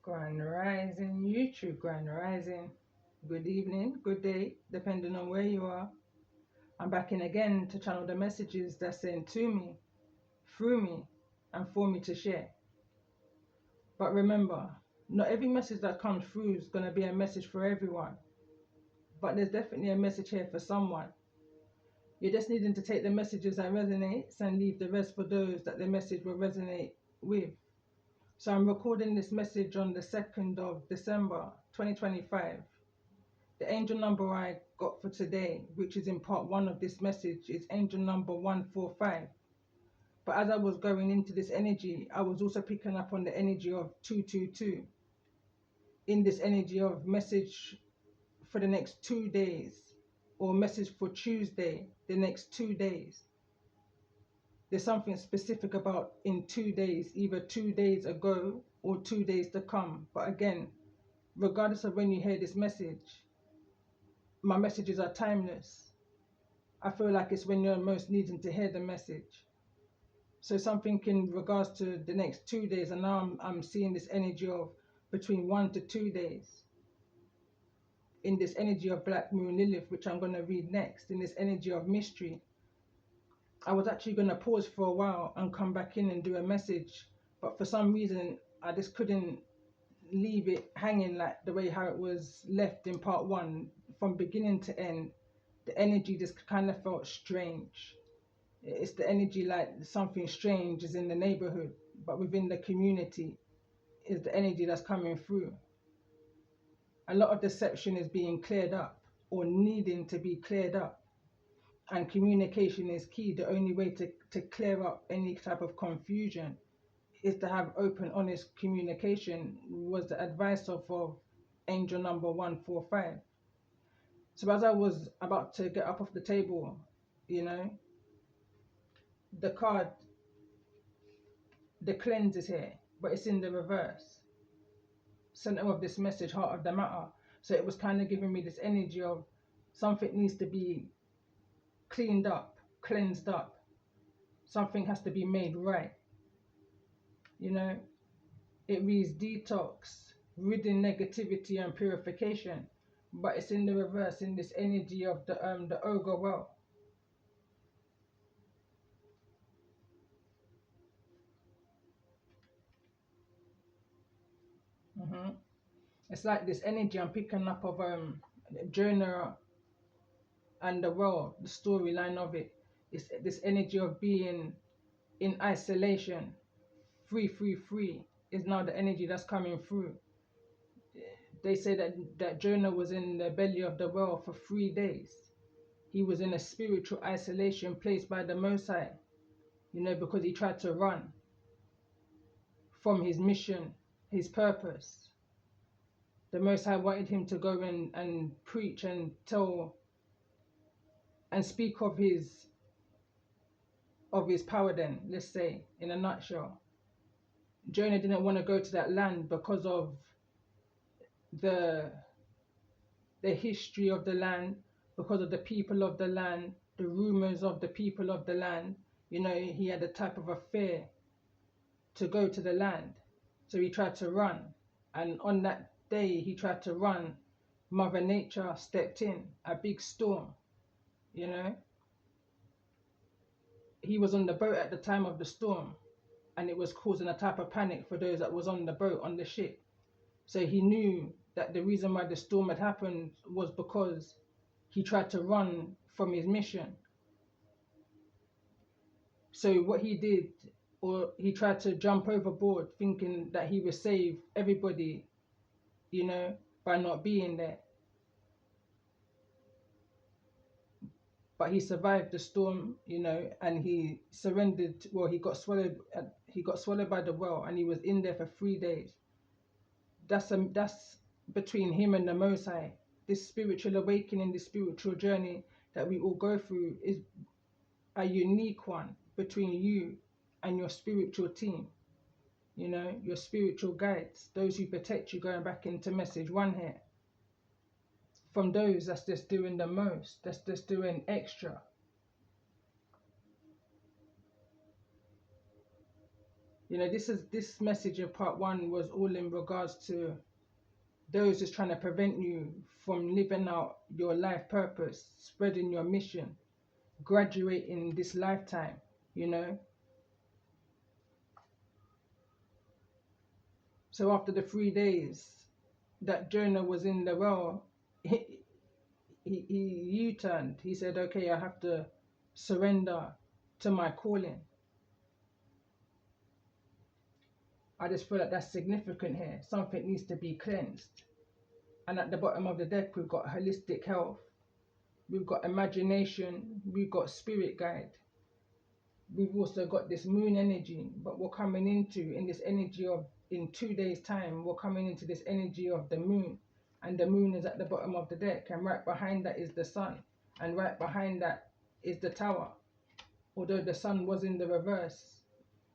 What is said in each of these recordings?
Grand Rising, YouTube Grand Rising. Good evening, good day, depending on where you are. I'm back in again to channel the messages that's sent to me, through me, and for me to share. But remember, not every message that comes through is going to be a message for everyone. But there's definitely a message here for someone. You're just needing to take the messages that resonates and leave the rest for those that the message will resonate with. So I'm recording this message on the 2nd of December 2025. The angel number I got for today, which is in part 1 of this message, is angel number 145. But as I was going into this energy, I was also picking up on the energy of 222. In this energy of message for the next 2 days, or message for Tuesday, the next 2 days. There's something specific about in 2 days, either 2 days ago or 2 days to come. But again, regardless of when you hear this message, my messages are timeless. I feel like it's when you're most needing to hear the message. So something in regards to the next 2 days, and now I'm seeing this energy of between 1 to 2 days. In this energy of Black Moon Lilith, which I'm going to read next, in this energy of mystery. I was actually going to pause for a while and come back in and do a message, but for some reason I just couldn't leave it hanging like the way how it was left in part 1 from beginning to end. The energy just kind of felt strange. It's the energy like something strange is in the neighborhood, but within the community is the energy that's coming through. A lot of deception is being cleared up or needing to be cleared up. And communication is key. The only way to clear up any type of confusion is to have open, honest communication, was the advice of angel number 145. So as I was about to get up off the table, the card, the cleanse is here, but it's in the reverse. Center of this message, heart of the matter. So it was kind of giving me this energy of something needs to be cleaned up, cleansed up. Something has to be made right. It reads detox, ridding negativity and purification, but it's in the reverse, in this energy of the ogre well. It's like this energy I'm picking up of Jonah and the well, the storyline of it. It's this energy of being in isolation, free is now the energy that's coming through. They say that Jonah was in the belly of the well for 3 days. He was in a spiritual isolation placed by the Most High, because he tried to run from his mission, his purpose. The Most High wanted him to go and preach and tell and speak of his power then, let's say, in a nutshell. Jonah didn't want to go to that land because of the history of the land, because of the people of the land, the rumors of the people of the land. He had a type of a fear to go to the land. So he tried to run. And on that day he tried to run, Mother Nature stepped in, a big storm. He was on the boat at the time of the storm, and it was causing a type of panic for those that was on the boat, on the ship. So he knew that the reason why the storm had happened was because he tried to run from his mission. So what he did, or he tried to jump overboard thinking that he would save everybody, by not being there. But he survived the storm, and he surrendered. Well, he got swallowed by the whale, and he was in there for 3 days. That's between him and the Most High. This spiritual awakening, this spiritual journey that we all go through is a unique one between you and your spiritual team, your spiritual guides, those who protect you, going back into message 1 here. From those that's just doing the most, that's just doing extra. You know, this message in part one was all in regards to those who's trying to prevent you from living out your life purpose, spreading your mission, graduating this lifetime, you know. So after the 3 days that Jonah was in the well, he U-turned. He said, okay, I have to surrender to my calling. I just feel like that's significant here. Something needs to be cleansed. And at the bottom of the deck, we've got holistic health, we've got imagination, we've got spirit guide. We've also got this moon energy, but we're coming into, in this energy of, in 2 days time, we're coming into this energy of the moon. And the moon is at the bottom of the deck, and right behind that is the sun, and right behind that is the tower. Although the sun was in the reverse,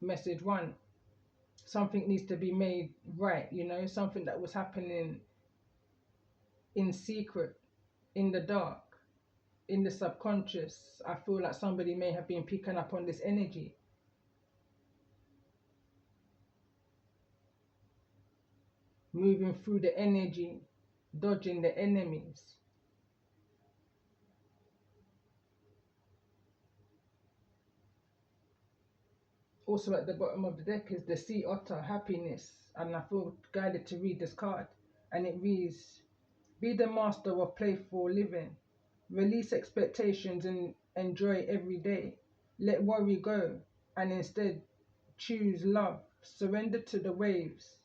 message one, something needs to be made right, you know, something that was happening in secret, in the dark, in the subconscious. I feel like somebody may have been picking up on this energy. Moving through the energy, dodging the enemies. Also at the bottom of the deck is the sea otter, happiness. And I feel guided to read this card. And it reads, be the master of playful living. Release expectations and enjoy every day. Let worry go and instead choose love. Surrender to the waves.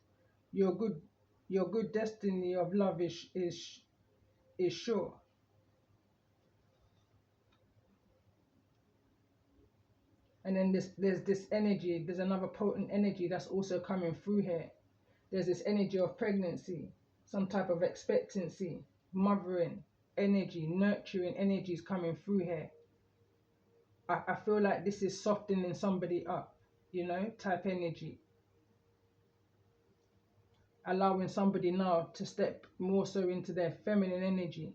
Your good destiny of love is sure. And then there's this energy, there's another potent energy that's also coming through here. There's this energy of pregnancy, some type of expectancy, mothering energy, nurturing energies coming through here. I feel like this is softening somebody up, you know, type energy. Allowing somebody now to step more so into their feminine energy.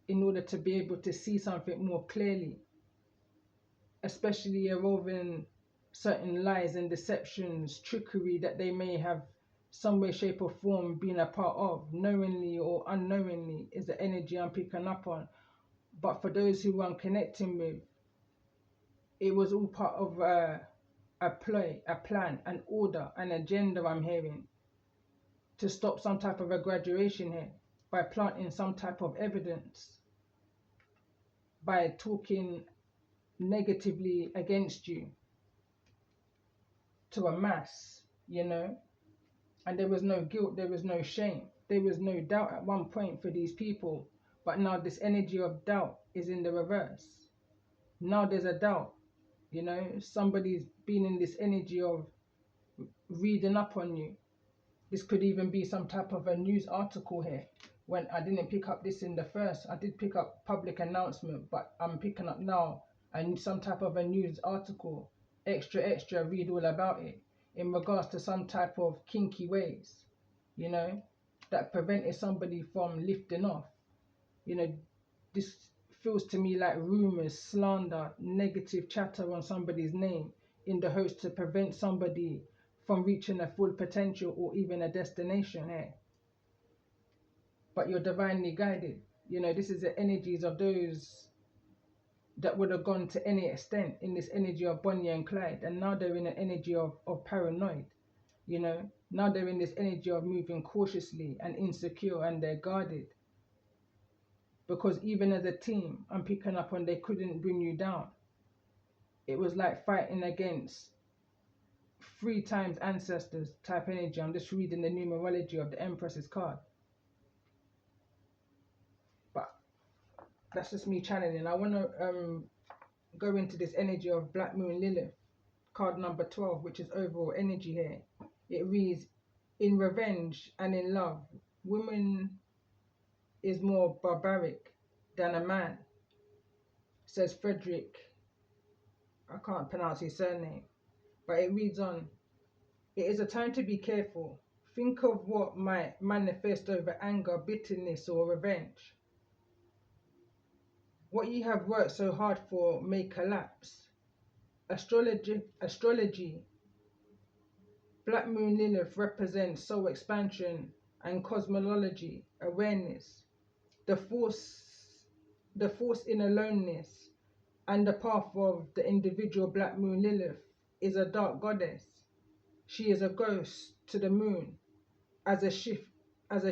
In order to be able to see something more clearly. Especially involving certain lies and deceptions, trickery that they may have some way, shape or form been a part of, knowingly or unknowingly, is the energy I'm picking up on. But for those who I'm connecting with, it was all part of a ploy, a plan, an order, an agenda I'm hearing to stop some type of a graduation here by planting some type of evidence, by talking negatively against you to a mass, you know. And there was no guilt, there was no shame, there was no doubt at one point for these people. But now this energy of doubt is in the reverse. Now there's a doubt, you know, somebody's been in this energy of reading up on you. This could even be some type of a news article here. When I didn't pick up this in the first, I did pick up public announcement, but I'm picking up now and some type of a news article. Extra, read all about it in regards to some type of kinky ways, you know, that prevented somebody from lifting off. You know, this feels to me like rumors, slander, negative chatter on somebody's name in the hopes to prevent somebody from reaching a full potential or even a destination here. But you're divinely guided. You know, this is the energies of those that would have gone to any extent in this energy of Bonnie and Clyde, and now they're in an energy of paranoid, you know. Now they're in this energy of moving cautiously and insecure, and they're guarded. Because even as a team, I'm picking up on they couldn't bring you down. It was like fighting against 3 times ancestors type energy. I'm just reading the numerology of the Empress's card. But that's just me channeling. I want to go into this energy of Black Moon Lilith, card number 12, which is overall energy here. It reads, in revenge and in love, woman is more barbaric than a man, says Frederick. I can't pronounce his surname, but it reads on, it is a time to be careful. Think of what might manifest over anger, bitterness or revenge. What ye have worked so hard for may collapse. Astrology. Black Moon Lilith represents soul expansion and cosmology, awareness, the force in aloneness, and the path of the individual Black Moon Lilith is a dark goddess. She is a ghost to the moon, as a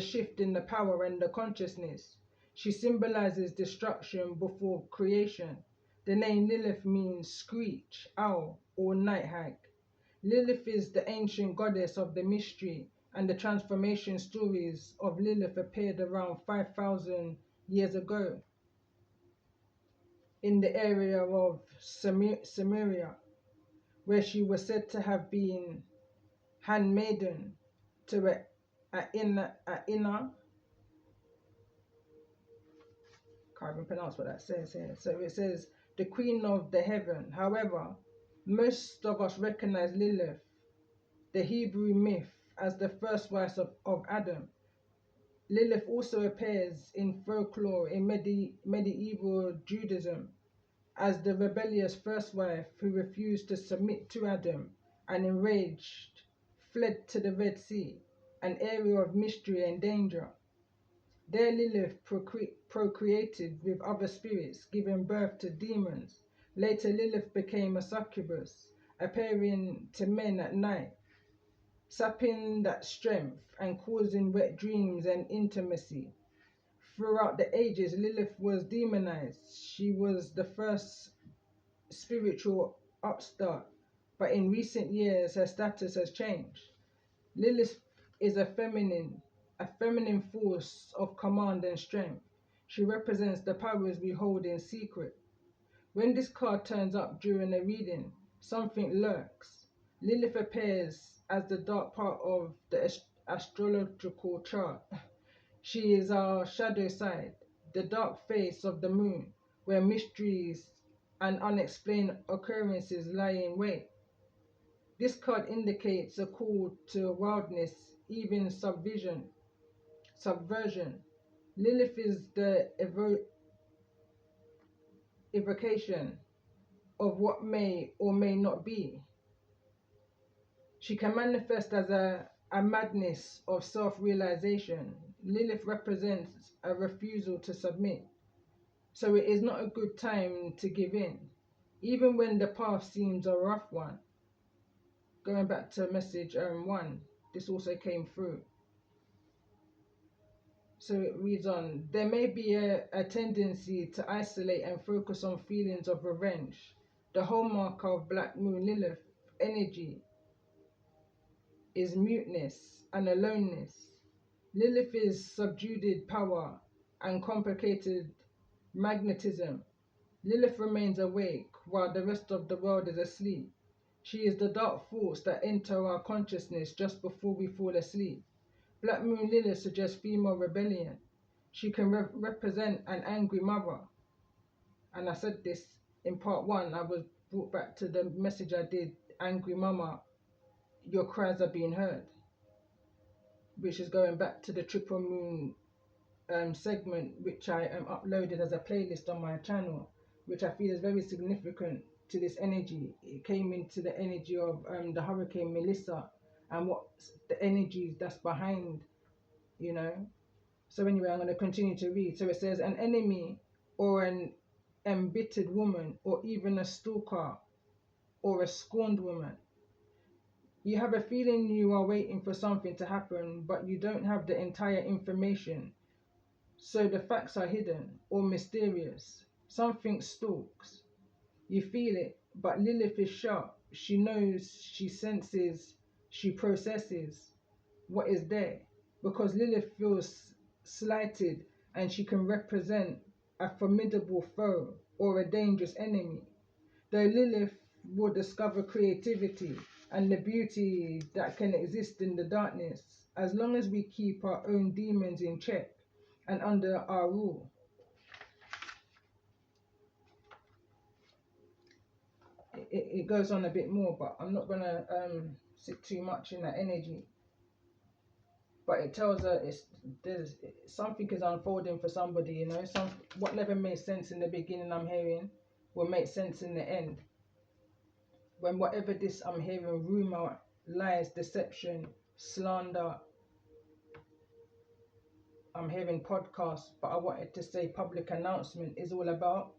shift in the power and the consciousness. She symbolizes destruction before creation. The name Lilith means screech, owl, or night hag. Lilith is the ancient goddess of the mystery, and the transformation stories of Lilith appeared around 5,000 years ago in the area of Samaria, where she was said to have been handmaiden to Aina. Can't even pronounce what that says here. So it says the queen of the heaven. However, most of us recognize Lilith, the Hebrew myth, as the first wife of Adam. Lilith also appears in folklore in medieval Judaism as the rebellious first wife who refused to submit to Adam and enraged fled to the Red Sea, an area of mystery and danger. There Lilith procreated with other spirits, giving birth to demons. Later Lilith became a succubus, appearing to men at night, sapping that strength and causing wet dreams and intimacy. Throughout the ages, Lilith was demonized. She was the first spiritual upstart, but in recent years her status has changed. Lilith is a feminine force of command and strength. She represents the powers we hold in secret. When this card turns up during a reading, something lurks. Lilith appears as the dark part of the astrological chart. She is our shadow side, the dark face of the moon, where mysteries and unexplained occurrences lie in wait. This card indicates a call to wildness, even subversion. Lilith is the evocation of what may or may not be. She can manifest as a madness of self-realization. Lilith represents a refusal to submit. So it is not a good time to give in, even when the path seems a rough one. Going back to message 1, this also came through. So it reads on, there may be a tendency to isolate and focus on feelings of revenge. The hallmark of Black Moon Lilith energy is muteness and aloneness. Lilith is subdued power and complicated magnetism. Lilith remains awake while the rest of the world is asleep. She is the dark force that enters our consciousness just before we fall asleep. Black Moon Lilith suggests female rebellion. She can represent an angry mother. And I said this in part 1. I was brought back to the message I did, Angry Mama, your cries are being heard, which is going back to the triple moon segment, which I uploaded as a playlist on my channel, which I feel is very significant to this energy. It came into the energy of the Hurricane Melissa and what the energy that's behind, you know. So anyway, I'm going to continue to read. So it says, an enemy or an embittered woman or even a stalker or a scorned woman. You have a feeling you are waiting for something to happen, but you don't have the entire information. So the facts are hidden or mysterious. Something stalks. You feel it, but Lilith is sharp. She knows, she senses, she processes what is there. Because Lilith feels slighted and she can represent a formidable foe or a dangerous enemy. Though Lilith will discover creativity and the beauty that can exist in the darkness, as long as we keep our own demons in check and under our rule. It goes on a bit more, but I'm not going to sit too much in that energy. but it tells her there's something is unfolding for somebody, you know. What never made sense in the beginning, I'm hearing, will make sense in the end. When whatever this I'm hearing, rumor, lies, deception, slander, I'm hearing podcasts, but I wanted to say public announcement is all about,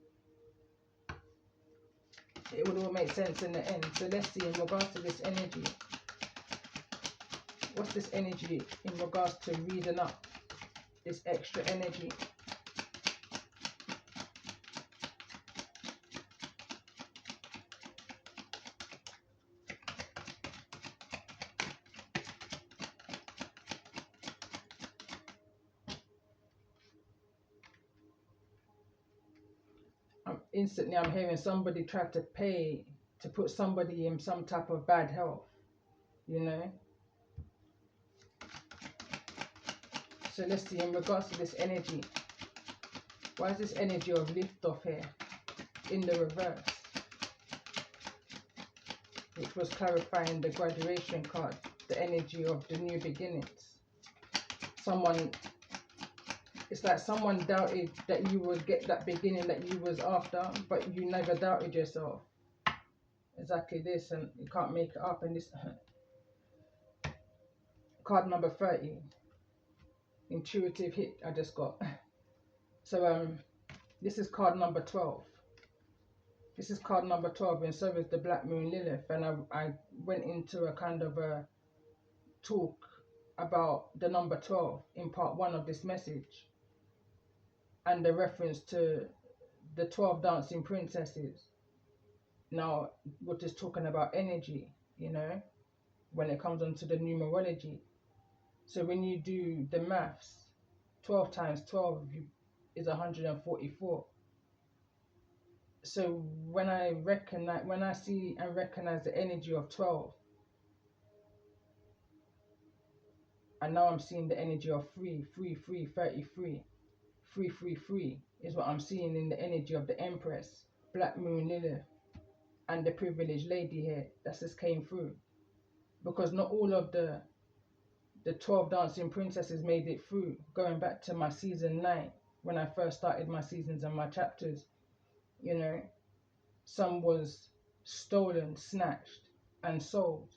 it would all make sense in the end. So let's see in regards to this energy. What's this energy in regards to reading up this extra energy? Instantly I'm hearing somebody try to pay to put somebody in some type of bad health, you know. So let's see in regards to this energy. Why is this energy of lift off here in the reverse, which was clarifying the graduation card, the energy of the new beginnings? It's like someone doubted that you would get that beginning that you was after, but you never doubted yourself. Exactly this, and you can't make it up. And this card number 30, intuitive hit I just got. So this is card number 12. This is card number 12, and so is the Black Moon Lilith. And I went into a kind of a talk about the number 12 in part 1 of this message, and the reference to the 12 dancing princesses. Now, we're just talking about energy, you know, when it comes onto the numerology. So when you do the maths, 12 times 12 is 144. So when I see and recognize the energy of 12, and now I'm seeing the energy of 3, 3, 3, 33. 3, 3, 3 is what I'm seeing in the energy of the Empress, Black Moon Lilith, and the privileged lady here that just came through. Because not all of the 12 dancing princesses made it through. Going back to my season 9, when I first started my seasons and my chapters, you know, some was stolen, snatched, and sold.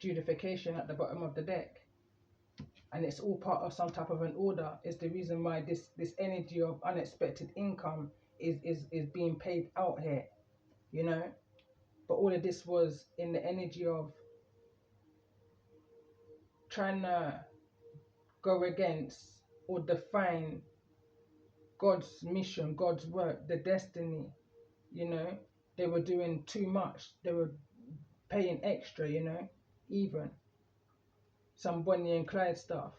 Judification at the bottom of the deck. And it's all part of some type of an order. Is the reason why this energy of unexpected income is being paid out here, you know. But all of this was in the energy of trying to go against or define God's mission, God's work, the destiny, you know. They were doing too much. They were paying extra, you know, even some Bonnie and Clyde stuff.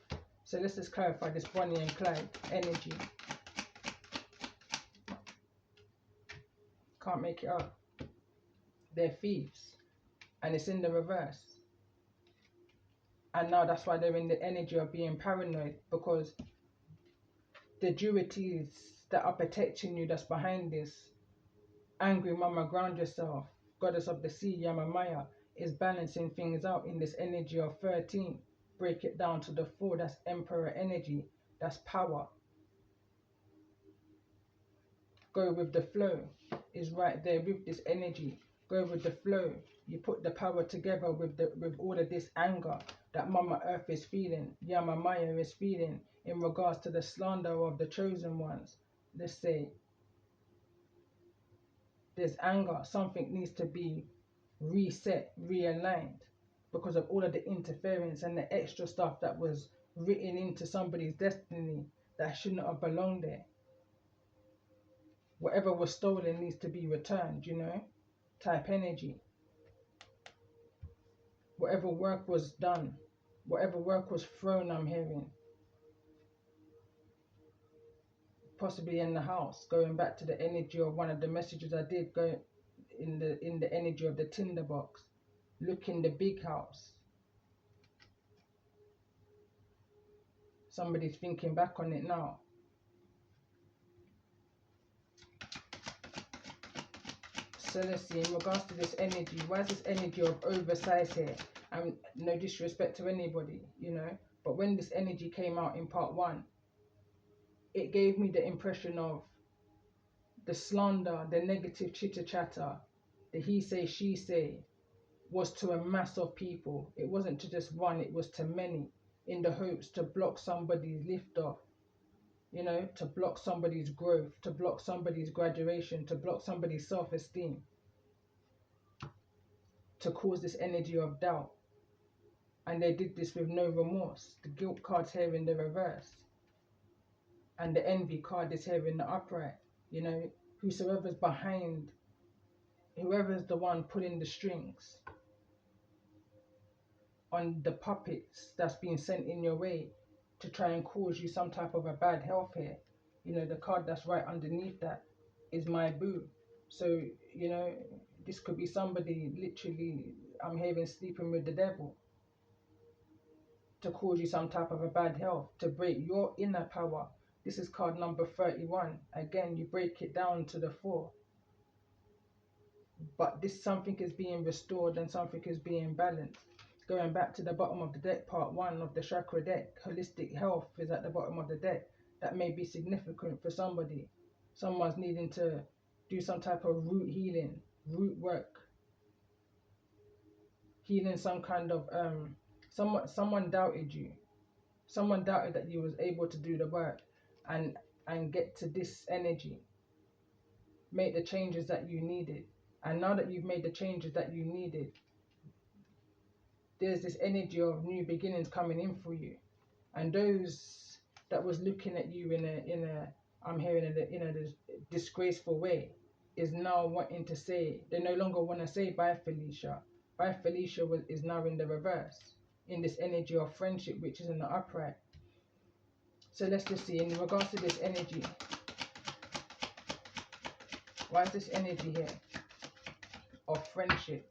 So let's just clarify this Bonnie and Clyde energy. Can't make it up. They're thieves. And it's in the reverse. And now that's why they're in the energy of being paranoid, because the deities that are protecting you, that's behind this, angry mama, ground yourself, goddess of the sea, Yamamaya, is balancing things out in this energy of 13. Break it down to the 4, that's emperor energy, that's power. Go with the flow is right there with this energy. Go with the flow. You put the power together with all of this anger that Mama Earth is feeling, Yamamaya is feeling in regards to the slander of the chosen ones. Let's say there's anger. Something needs to be reset, realigned, because of all of the interference and the extra stuff that was written into somebody's destiny that shouldn't have belonged there. Whatever was stolen needs to be returned, you know, type energy. Whatever work was done, whatever work was thrown, I'm hearing, possibly in the house, going back to the energy of one of the messages I did, go in the energy of the tinder box. Look in the big house. Somebody's thinking back on it now. So let's see, in regards to this energy, why is this energy of oversize here? And no disrespect to anybody, you know, but when this energy came out in part 1, it gave me the impression of the slander, the negative chitter chatter, the he say, she say, was to a mass of people. It wasn't to just one, it was to many, in the hopes to block somebody's lift off, you know, to block somebody's growth, to block somebody's graduation, to block somebody's self-esteem, to cause this energy of doubt. And they did this with no remorse. The guilt card's here in the reverse, and the envy card is here in the upright. You know, whosoever's behind, whoever's the one pulling the strings on the puppets that's being sent in your way to try and cause you some type of a bad health here. You know, the card that's right underneath that is my boo. So, you know, this could be somebody literally, I'm hearing, sleeping with the devil to cause you some type of a bad health, to break your inner power. This is card number 31. Again, you break it down to the 4. But this something is being restored and something is being balanced. Going back to the bottom of the deck, part 1 of the chakra deck, holistic health is at the bottom of the deck. That may be significant for somebody. Someone's needing to do some type of root healing, root work, healing some kind of someone doubted you. Someone doubted that you was able to do the work and get to this energy, make the changes that you needed. And now that you've made the changes that you needed, there's this energy of new beginnings coming in for you. And those that was looking at you in a I'm hearing in a disgraceful way is now wanting to say, they no longer want to say bye Felicia. Bye Felicia is now in the reverse, in this energy of friendship, which is in the upright. So let's just see, in regards to this energy, why is this energy here of friendship?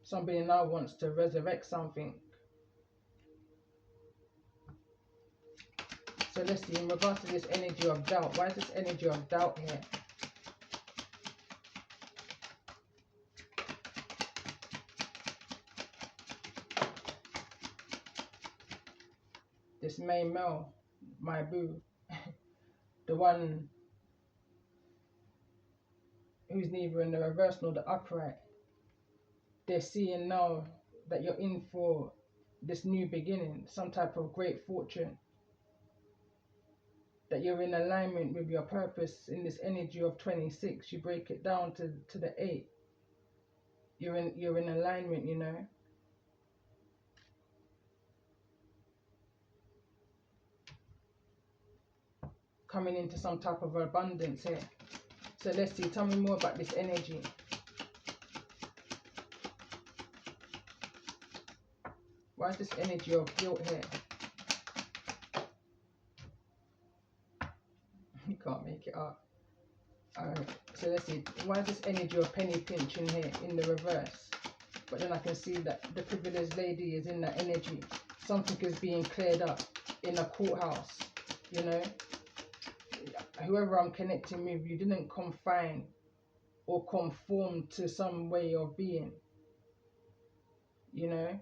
Somebody now wants to resurrect something. So let's see, in regards to this energy of doubt, why is this energy of doubt here? This main male, my boo, the one who's neither in the reverse nor the upright, they're seeing now that you're in for this new beginning, some type of great fortune, that you're in alignment with your purpose in this energy of 26. You break it down to the 8. You're in alignment, you know. Coming into some type of abundance here. So let's see, tell me more about this energy. Why is this energy of guilt here? You can't make it up. Alright, so let's see, why is this energy of penny pinching here in the reverse? But then I can see that the privileged lady is in that energy. Something is being cleared up in a courthouse, you know. Whoever I'm connecting with, you didn't confine or conform to some way of being, you know.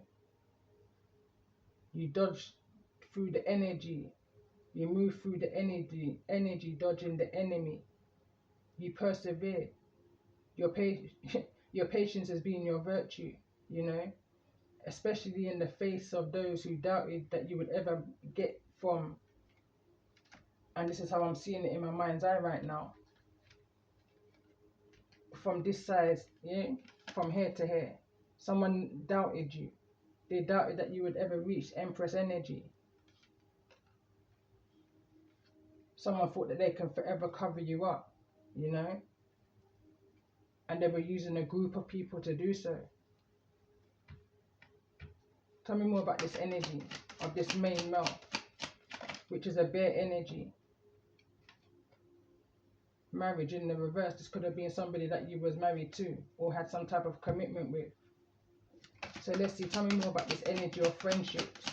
You dodged through the energy. You move through the energy dodging the enemy. You persevered. Your patience has been your virtue, you know, especially in the face of those who doubted that you would ever get from, and this is how I'm seeing it in my mind's eye right now, from this side, yeah, from here to here. Someone doubted you. They doubted that you would ever reach Empress energy. Someone thought that they can forever cover you up, you know, and they were using a group of people to do so. Tell me more about this energy of this main male, which is a bear energy. Marriage in the reverse. This could have been somebody that you was married to or had some type of commitment with. So let's see, tell me more about this energy of friendships.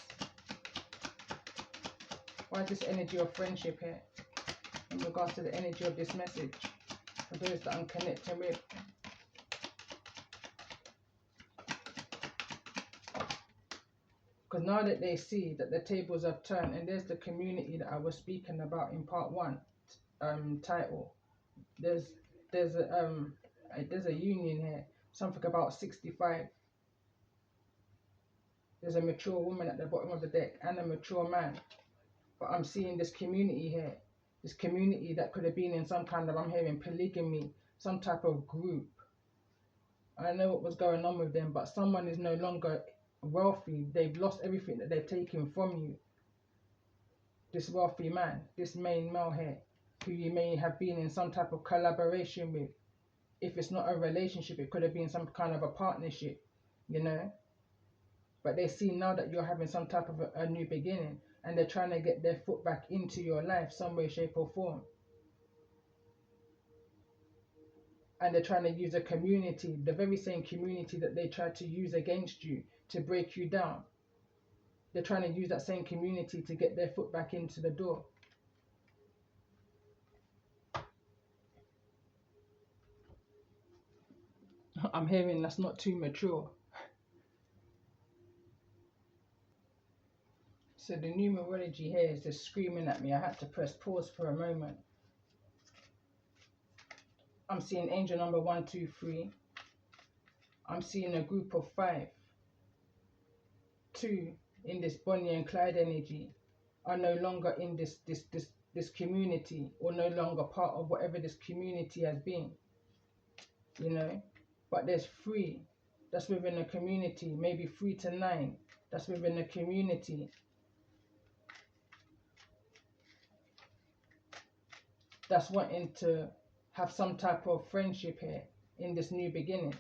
Why is this energy of friendship here in regards to the energy of this message for those that I'm connecting with? Because now that they see that the tables have turned, and there's the community that I was speaking about in part 1 title. There's a union here, something about 65. There's a mature woman at the bottom of the deck and a mature man. But I'm seeing this community here, this community that could have been in some kind of, I'm hearing polygamy, some type of group. I know what was going on with them, but someone is no longer wealthy. They've lost everything that they've taken from you. This wealthy man, this main male here, who you may have been in some type of collaboration with. If it's not a relationship, it could have been some kind of a partnership, you know. But they see now that you're having some type of a new beginning, and they're trying to get their foot back into your life some way, shape or form. And they're trying to use a community, the very same community that they tried to use against you to break you down. They're trying to use that same community to get their foot back into the door. I'm hearing that's not too mature. So the numerology here is just screaming at me. I had to press pause for a moment. I'm seeing angel number 1, 2, 3. I'm seeing a group of 5. 2 in this Bonnie and Clyde energy are no longer in this community, or no longer part of whatever this community has been, you know. But there's 3 that's within a community, maybe 3 to 9 that's within a community that's wanting to have some type of friendship here in this new beginning.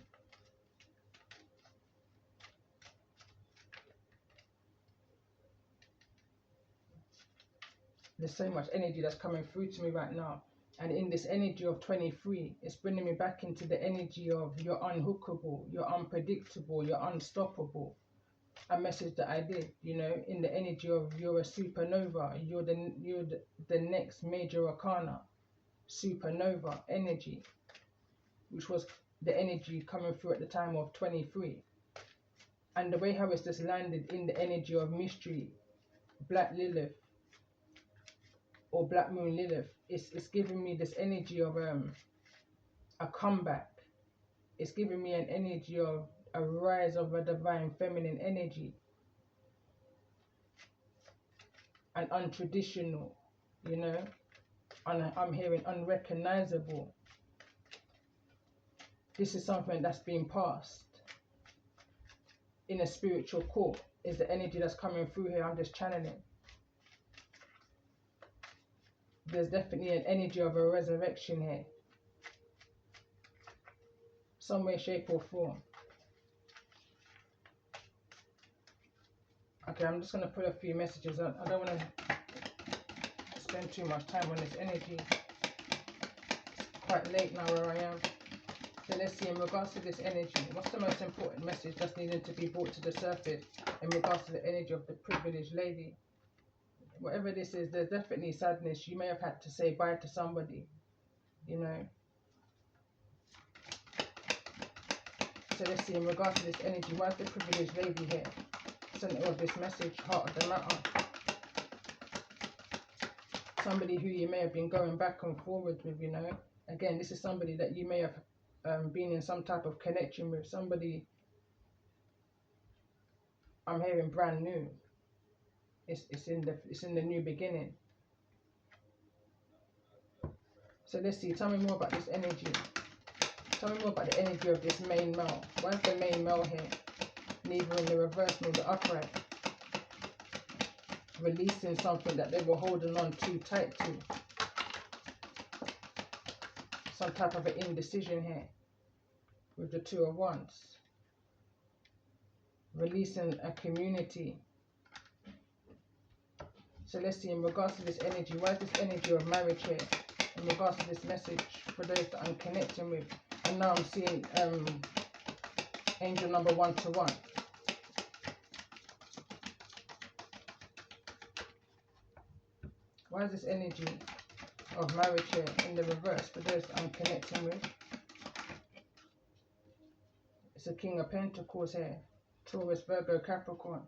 There's so much energy that's coming through to me right now. And in this energy of 23, it's bringing me back into the energy of you're unhookable, you're unpredictable, you're unstoppable. A message that I did, you know, in the energy of you're a supernova, you're the next major arcana, supernova energy, which was the energy coming through at the time of 23. And the way how it's just landed in the energy of mystery, Black Lilith, or Black Moon Lilith, it's giving me this energy of a comeback. It's giving me an energy of a rise of a divine feminine energy, and untraditional, you know. I'm hearing unrecognizable. This is something that's being passed in a spiritual court, is the energy that's coming through here. I'm just channeling. There's definitely an energy of a resurrection here, some way, shape or form. Okay, I'm just going to put a few messages on. I don't want to spend too much time on this energy. It's quite late now where I am. So let's see, in regards to this energy, what's the most important message that's needed to be brought to the surface in regards to the energy of the privileged lady? Whatever this is, there's definitely sadness. You may have had to say bye to somebody, you know. So let's see, in regards to this energy, why is the privileged lady here? Center of this message, heart of the matter. Somebody who you may have been going back and forward with, you know. Again, this is somebody that you may have been in some type of connection with. Somebody, I'm hearing brand new. It's in the new beginning. So let's see, tell me more about this energy. Tell me more about the energy of this main male. Why is the main male here? Neither in the reverse nor the upright. Releasing something that they were holding on too tight to. Some type of an indecision here with the 2 of Wands. Releasing a community. So let's see, in regards to this energy, why is this energy of marriage here? In regards to this message for those that I'm connecting with. And now I'm seeing angel number 1 to 1. Why is this energy of marriage here in the reverse for those I'm connecting with? It's a King of Pentacles here. Taurus, Virgo, Capricorn.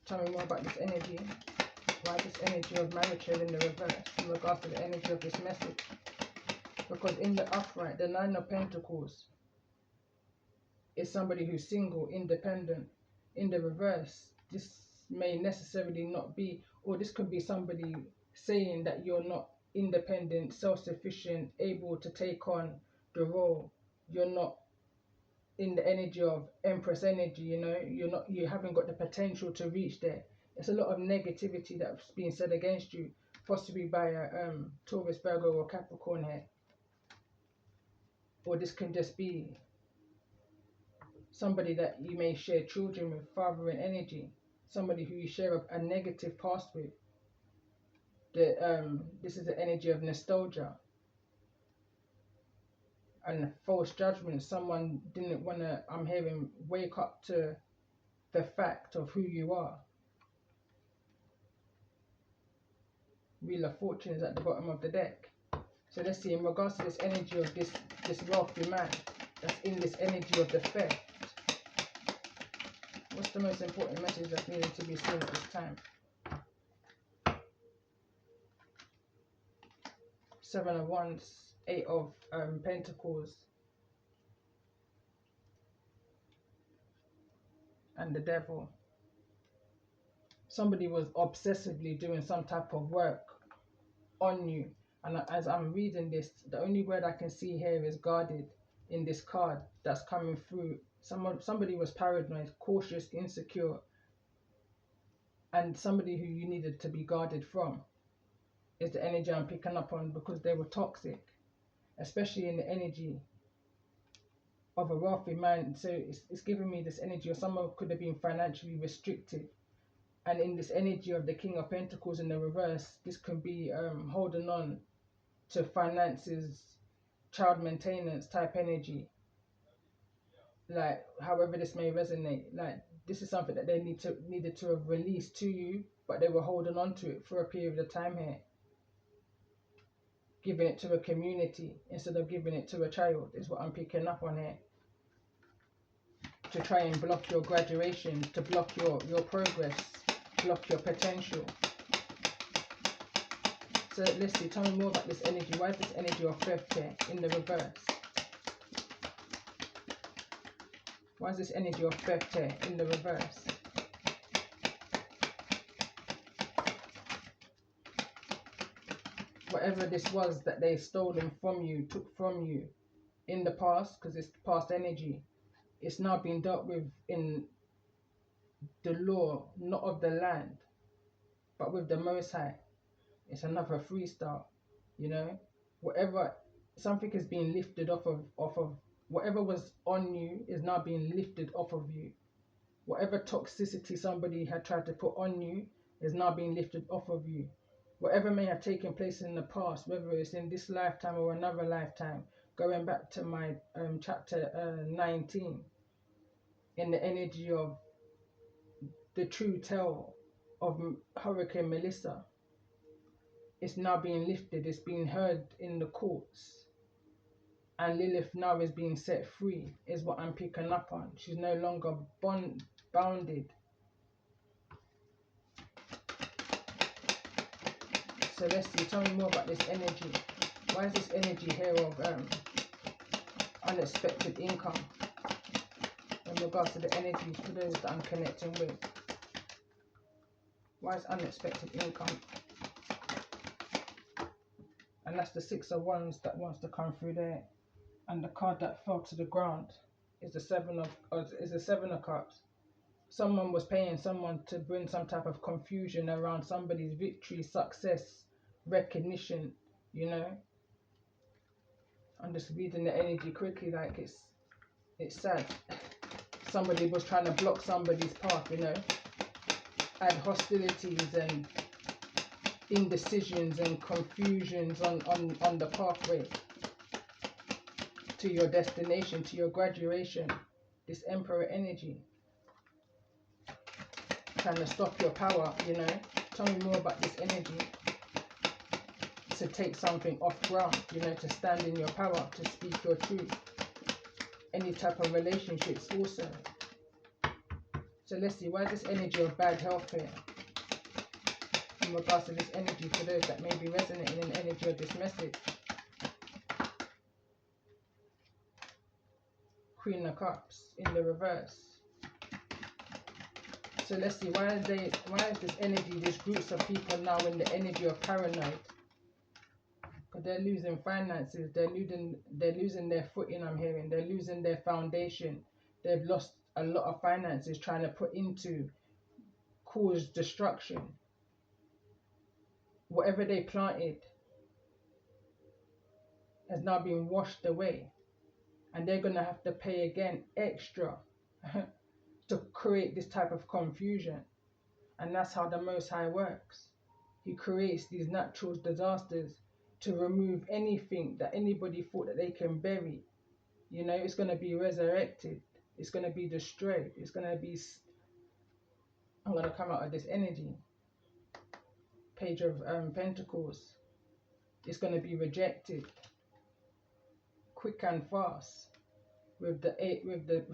Tell me more about this energy. Why this energy of marriage here in the reverse in regards to the energy of this message? Because in the upright, the Nine of Pentacles is somebody who's single, independent. In the reverse, this may necessarily not be, or this could be somebody saying that you're not independent, self-sufficient, able to take on the role. You're not in the energy of Empress energy, you know, you haven't got the potential to reach there. It's a lot of negativity that's being said against you, possibly by a Taurus, Virgo or Capricorn here. Or this can just be somebody that you may share children with, fathering energy, somebody who you share a negative past with. This is the energy of nostalgia and false judgment. Someone didn't want to, I'm hearing, wake up to the fact of who you are. Wheel of Fortune is at the bottom of the deck. So let's see, in regards to this energy of this wealthy man that's in this energy of the theft, what's the most important message that's needed to be seen at this time? Seven of Wands, Eight of Pentacles, and the Devil. Somebody was obsessively doing some type of work on you. And as I'm reading this, the only word I can see here is guarded in this card that's coming through. Somebody was paranoid, cautious, insecure, and somebody who you needed to be guarded from is the energy I'm picking up on, because they were toxic, especially in the energy of a wealthy man. So it's giving me this energy of someone could have been financially restricted. And in this energy of the King of Pentacles in the reverse, this can be holding on to finances, child maintenance type energy. Like, however this may resonate, like this is something that they needed to have released to you, but they were holding on to it for a period of time here. Giving it to a community instead of giving it to a child is what I'm picking up on here. To try and block your graduation, to block your progress, block your potential. So let's see, tell me more about this energy. Why is this energy of theft here in the reverse? Why is this energy of theft here in the reverse? Whatever this was that they stolen from you, took from you in the past, because it's past energy, it's now being dealt with in the law, not of the land, but with the Most High. It's another freestyle, you know. Whatever, something is being lifted off of whatever was on you is now being lifted off of you. Whatever toxicity somebody had tried to put on you is now being lifted off of you. Whatever may have taken place in the past, whether it's in this lifetime or another lifetime, going back to my chapter 19, in the energy of the true tale of Hurricane Melissa, it's now being lifted, it's being heard in the courts, and Lilith now is being set free, is what I'm picking up on. She's no longer bounded. So let's see, tell me more about this energy. Why is this energy here of unexpected income in regards to the energies for those that I'm connecting with? Why is unexpected income? And that's the Six of Wands that wants to come through there. And the card that fell to the ground is the Seven of Cups. Someone was paying someone to bring some type of confusion around somebody's victory, success, recognition, you know. I'm just reading the energy quickly, like it's sad. Somebody was trying to block somebody's path, you know. Add hostilities and indecisions and confusions on the pathway to your destination, to your graduation. This Emperor energy trying to stop your power, you know. Tell me more about this energy. To take something off ground, you know, to stand in your power, to speak your truth. Any type of relationships also. So let's see, why is this energy of bad health here? In regards to this energy, for those that may be resonating in the energy of this message. Queen of Cups in the reverse. So let's see, why is this energy, these groups of people now in the energy of paranoid? Because they're losing finances, they're losing their footing, I'm hearing. They're losing their foundation. They've lost a lot of finances trying to put into cause destruction. Whatever they planted has now been washed away. And they're going to have to pay again extra to create this type of confusion. And that's how the Most High works. He creates these natural disasters to remove anything that anybody thought that they can bury. You know, it's going to be resurrected. It's going to be destroyed. It's going to be... I'm going to come out of this energy. Page of Pentacles. It's going to be rejected. Quick and fast. With the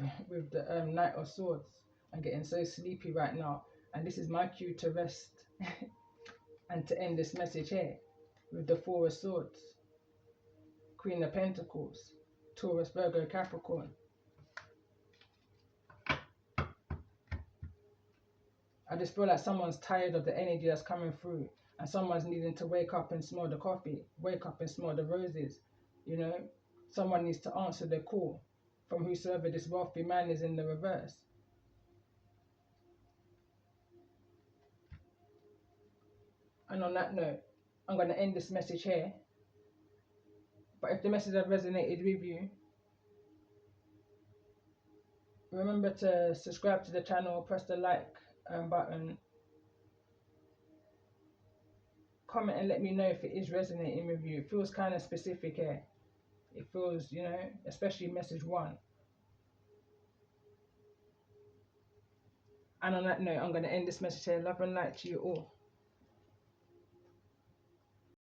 Knight of Swords. I'm getting so sleepy right now. And this is my cue to rest. And to end this message here. With the Four of Swords. Queen of Pentacles. Taurus, Virgo, Capricorn. I just feel like someone's tired of the energy that's coming through. And someone's needing to wake up and smell the coffee. Wake up and smell the roses. You know. Someone needs to answer the call. From whosoever this wealthy man is in the reverse. And on that note, I'm going to end this message here. But if the message has resonated with you, remember to subscribe to the channel, press the like button, comment and let me know if it is resonating with you. It feels kind of specific here. It feels, you know, especially message 1. And on that note, I'm going to end this message here. Love and light to you all.